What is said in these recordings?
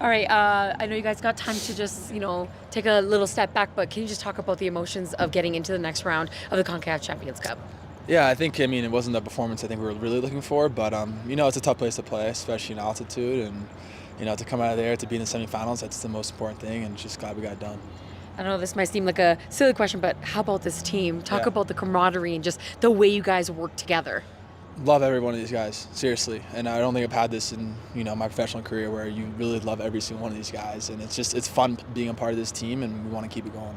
All right, I know you guys got time to just, take a little step back, but can you just talk about the emotions of getting into the next round of the CONCACAF Champions Cup? Yeah, I mean, it wasn't the performance I think we were really looking for, but it's a tough place to play, especially in altitude, and to come out of there to be in the semifinals, that's the most important thing, and just glad we got it done. I know this might seem like a silly question, but how about this team? Talk Yeah. about the camaraderie and just the way you guys work together. Love every one of these guys, seriously, and I don't think I've had this in my professional career where you really love every single one of these guys, and it's fun being a part of this team, and we want to keep it going.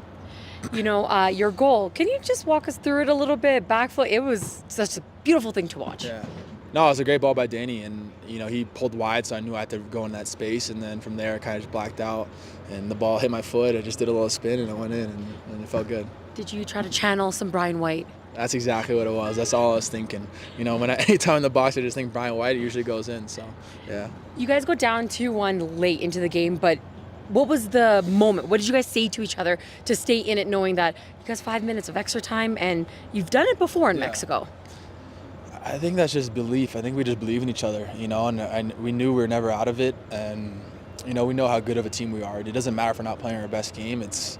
Your goal. Can you just walk us through it a little bit? Backflip. It was such a beautiful thing to watch. Yeah. No, it was a great ball by Danny, and he pulled wide, so I knew I had to go in that space, and then from there I kind of just blacked out, and the ball hit my foot. I just did a little spin, and it went in, and it felt good. Did you try to channel some Brian White? That's exactly what it was. That's all I was thinking. Anytime in the box I just think Brian White, it usually goes in. So, yeah. You guys go down 2-1 late into the game, but what was the moment? What did you guys say to each other to stay in it, knowing that you guys 5 minutes of extra time and you've done it before in Mexico? I think that's just belief. I think we just believe in each other, and we knew we were never out of it. And, we know how good of a team we are. It doesn't matter if we're not playing our best game. It's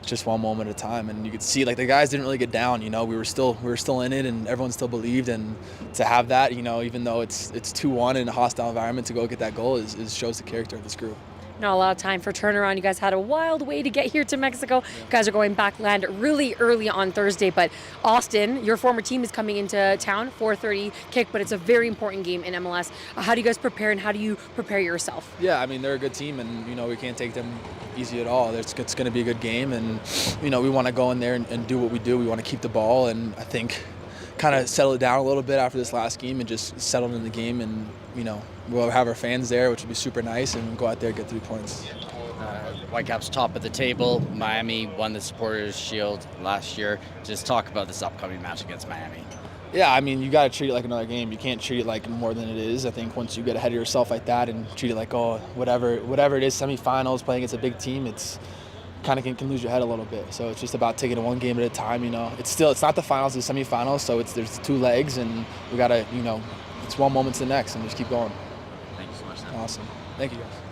just one moment at a time. And you could see, the guys didn't really get down, we were still in it, and everyone still believed. And to have that, even though it's 2-1 in a hostile environment, to go get that goal is shows the character of this group. Not a lot of time for turnaround. You guys had a wild way to get here to Mexico. You guys are going back land really early on Thursday, but Austin, your former team, is coming into town, 4:30 kick, but it's a very important game in MLS. How do you guys prepare, and how do you prepare yourself? Yeah, I mean, they're a good team, and, we can't take them easy at all. It's going to be a good game, and, we want to go in there and do what we do. We want to keep the ball, and I think kind of settle it down a little bit after this last game and just settle in the game, and, we'll have our fans there, which would be super nice, and go out there and get 3 points. Whitecaps top of the table. Miami won the Supporters Shield last year. Just talk about this upcoming match against Miami. Yeah, I mean, you got to treat it like another game. You can't treat it like more than it is. I think once you get ahead of yourself like that and treat it like, whatever it is, semifinals, playing against a big team, it's kind of can lose your head a little bit. So it's just about taking it one game at a time. It's not the finals, it's the semifinals. So there's 2 legs, and we got to, it's one moment to the next, and just keep going. Thank you so much. Awesome. Thank you, guys.